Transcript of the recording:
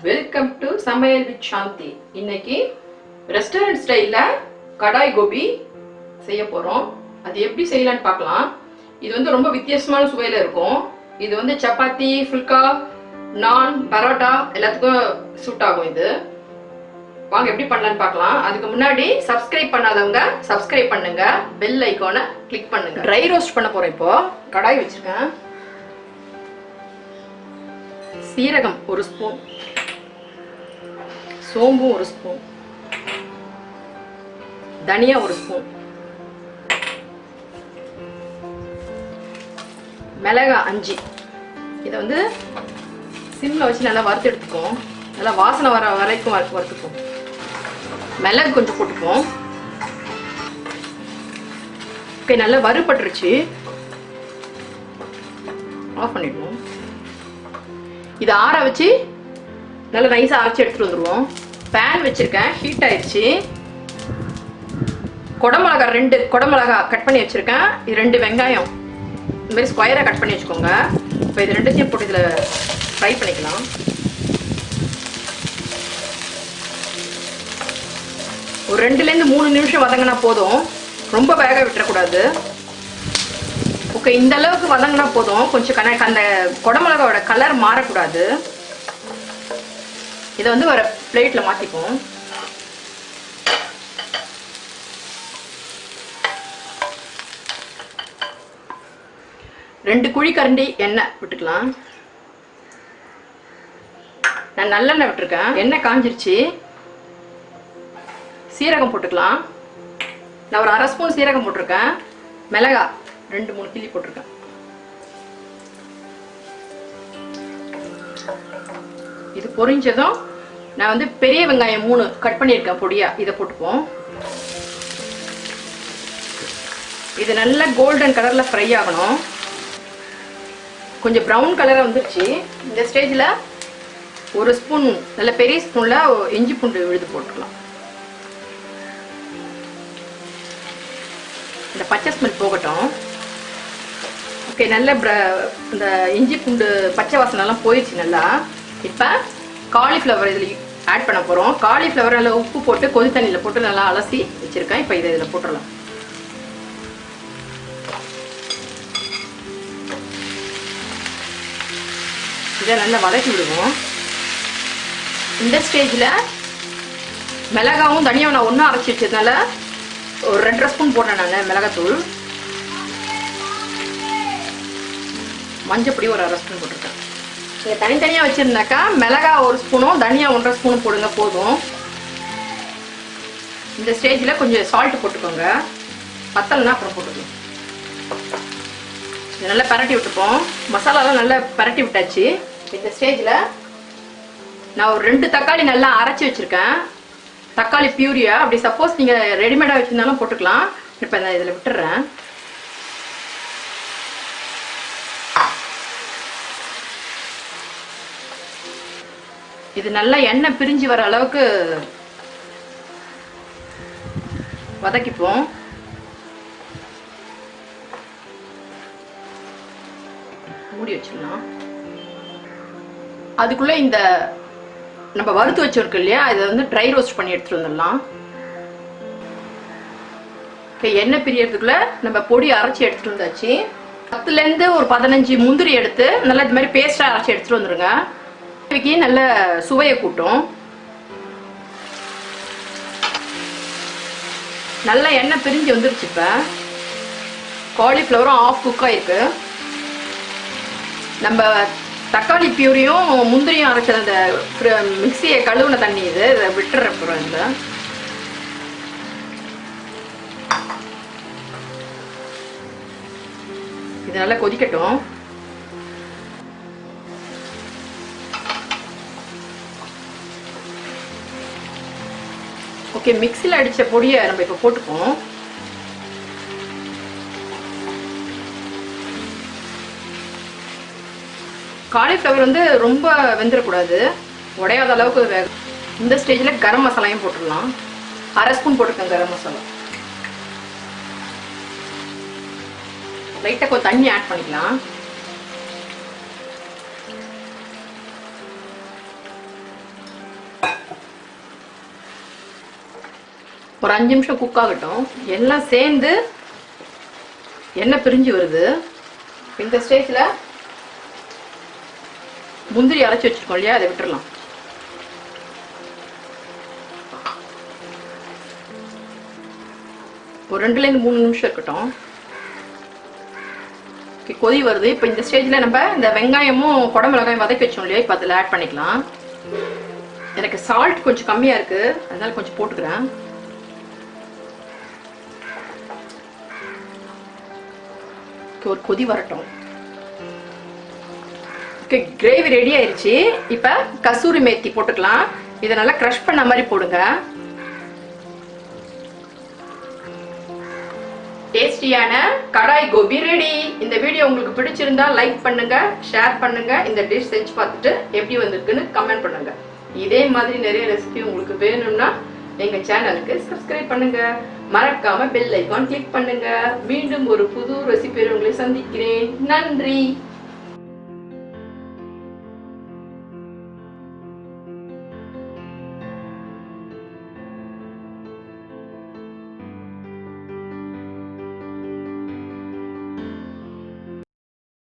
Welcome to சமையல் with சாந்தி. இன்னைக்கு restaurant ஸ்டைல்ல கடாய் கோபி செய்ய போறோம். அது எப்படி செய்யலாம்னு பார்க்கலாம். இது வந்து ரொம்ப வித்தியாசமான சுவையில இருக்கும். இது வந்து சப்பாத்தி, ஃபுல்கா, நான், பரோட்டா எல்லாத்துக்கும் சூட் ஆகும். இது வாங்க எப்படி பண்ணலாம்னு பார்க்கலாம். அதுக்கு முன்னாடி சப்ஸ்கிரைப் பண்ணாதவங்க சப்ஸ்கிரைப் பண்ணுங்க, பெல் ஐகானை கிளிக் பண்ணுங்க. ட்ரை ரோஸ்ட் பண்ண போறோம். இப்போ கடாய் வச்சிருக்கேன். சீரகம் 1 ஸ்பூன், சோம்பு 1 ஸ்பூன், தனியா 1 ஸ்பூன், மிளகா 5. இதை வந்து சிம்ல வச்சு நல்லா வறுத்து எடுத்துப்போம். நல்லா வாசனை வர வரைக்கும் வறுத்துப்போம். மிளகு கொஞ்சம் போட்டுப்போம். ஓகே, நல்லா வறுபட்டுருச்சு. ஆஃப் பண்ணிடுவோம். இதை ஆற வச்சு நல்லா நைஸாக அரைச்சி எடுத்துகிட்டு வந்துடுவோம். பேன் வச்சுருக்கேன், ஹீட் ஆயிடுச்சு. குடமிளகா 2 குடமிளகா கட் பண்ணி வச்சுருக்கேன். இது 2 வெங்காயம் இந்த மாதிரி ஸ்கொயராக கட் பண்ணி வச்சுக்கோங்க. இப்போ இது 2த்தையும் போட்டு இதில் ஃப்ரை பண்ணிக்கலாம். ஒரு 2லேருந்து 3 நிமிஷம் வதங்கினா போதும், ரொம்ப வேக விட்டுறக்கூடாது. ஓகே, இந்த அளவுக்கு வதங்கினா போதும். கொஞ்சம் அந்த குடமிளகாவோட கலர் மாறக்கூடாது. இதை வந்து ஒரு பிளேட்ல மாத்திப்போம். ரெண்டு குழிக்கரண்டி எண்ணெய் விட்டுக்கலாம். நான் நல்லெண்ணெய் விட்டுருக்கேன். எண்ணெய் காஞ்சிருச்சு. சீரகம் போட்டுக்கலாம். நான் ஒரு 1/2 ஸ்பூன் சீரகம் போட்டிருக்கேன். மிளகா 2-3 கிள்ளி போட்டிருக்கேன். இது பொரிஞ்சதும் நான் வந்து பெரிய வெங்காயம் 3 கட் பண்ணியிருக்கேன் பொடியா. இதை போட்டுப்போம். இது நல்லா கோல்டன் கலர்ல ஃப்ரை ஆகணும். கொஞ்சம் ப்ரௌன் கலராக வந்துருச்சு. இந்த ஸ்டேஜில் 1 ஸ்பூன், நல்ல பெரிய ஸ்பூன்ல இஞ்சி பூண்டு விழுது போட்டுக்கலாம். இந்த பச்சை ஸ்மெல் போகட்டும். ஓகே, நல்ல இந்த இஞ்சி பூண்டு பச்சை வாசனைலாம் போயிடுச்சு நல்லா. இப்போ காலிஃப்ளவர் இதில் ஆட் பண்ண போகிறோம். காலிஃப்ளவர் நல்லா உப்பு போட்டு கொதி தண்ணியில் போட்டு நல்லா அலசி வச்சுருக்கேன். இப்போ இதை இதில் போட்டுடலாம். இதை நல்லா வதக்கி விடுவோம். இந்த ஸ்டேஜில் மிளகாவும் தனியாகவும் நான் ஒன்றா அரைச்சி வச்சதுனால ஒரு 2.5 ஸ்பூன் போடுறேன் நான் மிளகாத்தூள். மஞ்சப்பொடி ஒரு 1/2 ஸ்பூன் போட்டிருக்கேன். நீங்கள் தனித்தனியாக வச்சுருந்தாக்கா மிளகா 1 ஸ்பூனும் தனியாக 1.5 ஸ்பூனும் போடுங்க போதும். இந்த ஸ்டேஜில் கொஞ்சம் சால்ட்டு போட்டுக்கோங்க. பத்தலைன்னா அப்புறம் போட்டுக்கலாம். இது நல்லா பரட்டி விட்டுப்போம். மசாலாலாம் நல்லா பரட்டி விட்டாச்சு. இந்த ஸ்டேஜில் நான் ஒரு 2 தக்காளி நல்லா அரைச்சி வச்சுருக்கேன். தக்காளி பியூரியா. அப்படி சப்போஸ் நீங்கள் ரெடிமேடாக வச்சுருந்தாலும் போட்டுக்கலாம். இப்போ நான் இதில் விட்டுறேன். இது நல்லா எண்ணெய் பிரிஞ்சு வர அளவுக்கு வதக்கிப்போம். மூடி வச்சிடலாம். அதுக்குள்ள இந்த நம்ம வறுத்து வச்சிருக்கோம் இல்லையா, இதை வந்து ட்ரை ரோஸ்ட் பண்ணி எடுத்துட்டு வந்துடலாம். எண்ணெய் பிரியறதுக்குள்ள நம்ம பொடி அரைச்சி எடுத்துட்டு வந்தாச்சு. 10லேருந்து ஒரு 15 முந்திரி எடுத்து நல்லா இது மாதிரி பேஸ்டா அரைச்சி எடுத்துட்டு வந்துருங்க. நல்ல சுவையை கூட்டும். நல்லா எண்ணெய் பிரிஞ்சு வந்துருச்சு. இப்போ காலிஃப்ளவரும் ஆஃப் குக் ஆயிருக்கு. நம்ம தக்காளி பியூரியும் முந்திரியும் அரைச்ச அந்த மிக்சியை கழுவுன தண்ணி இதை விட்டுறப்புறம் இந்த இது நல்லா கொதிக்கட்டும். ஓகே, மிக்சியில் அடித்த பொடியை நம்ம இப்போ போட்டுப்போம். காலிஃப்ளவர் வந்து ரொம்ப வெந்துடக்கூடாது, உடையாத அளவுக்கு வேக. இந்த ஸ்டேஜில் கரம் மசாலாயும் போட்டுடலாம். 1/2 ஸ்பூன் போட்டுருக்கேன் கரம் மசாலா. லைட்டாக கொஞ்சம் தண்ணி ஆட் பண்ணிக்கலாம். ஒரு 5 நிமிஷம் குக் ஆகட்டும். எல்லாம் சேர்ந்து எண்ணெய் பிரிஞ்சு வருது. இந்த ஸ்டேஜில் முந்திரி அரைச்சி வச்சிருக்கோம் இல்லையா, அதை விட்டுடலாம். ஒரு 2லேருந்து 3 நிமிஷம் இருக்கட்டும். கொதி வருது. இப்போ இந்த ஸ்டேஜில் நம்ம இந்த வெங்காயமும் குடமிளகாயும் வதக்கி வச்சோம் இல்லையா, இப்போ அதில் ஆட் பண்ணிக்கலாம். எனக்கு சால்ட் கொஞ்சம் கம்மியாக இருக்குது, அதனால கொஞ்சம் போட்டுக்கிறேன். ஒரு கொதி வரட்டும். ஓகே, கிரேவி ரெடி ஆயிடுச்சு. இப்போ கசூரி மேத்தி போட்டுக்கலாம். இதை நல்லா க்ரஷ் பண்ண மாதிரி போடுங்க. டேஸ்டியான கடாய் கோபி ரெடி. இந்த வீடியோ உங்களுக்கு பிடிச்சிருந்தா லைக் பண்ணுங்க, ஷேர் பண்ணுங்க. இந்த டிஷ் செஞ்சு பார்த்துட்டு எப்படி வந்திருக்குன்னு கமெண்ட் பண்ணுங்க. இதே மாதிரி நிறைய ரெசிபி உங்களுக்கு வேணும்னா எங்க சேனலுக்கு சப்ஸ்கிரைப் பண்ணுங்க. மறக்காம பெல் ஐகான் கிளிக் பண்ணுங்க. மீண்டும் ஒரு புது ரெசிபியோட உங்களை சந்திக்கிறேன். நன்றி.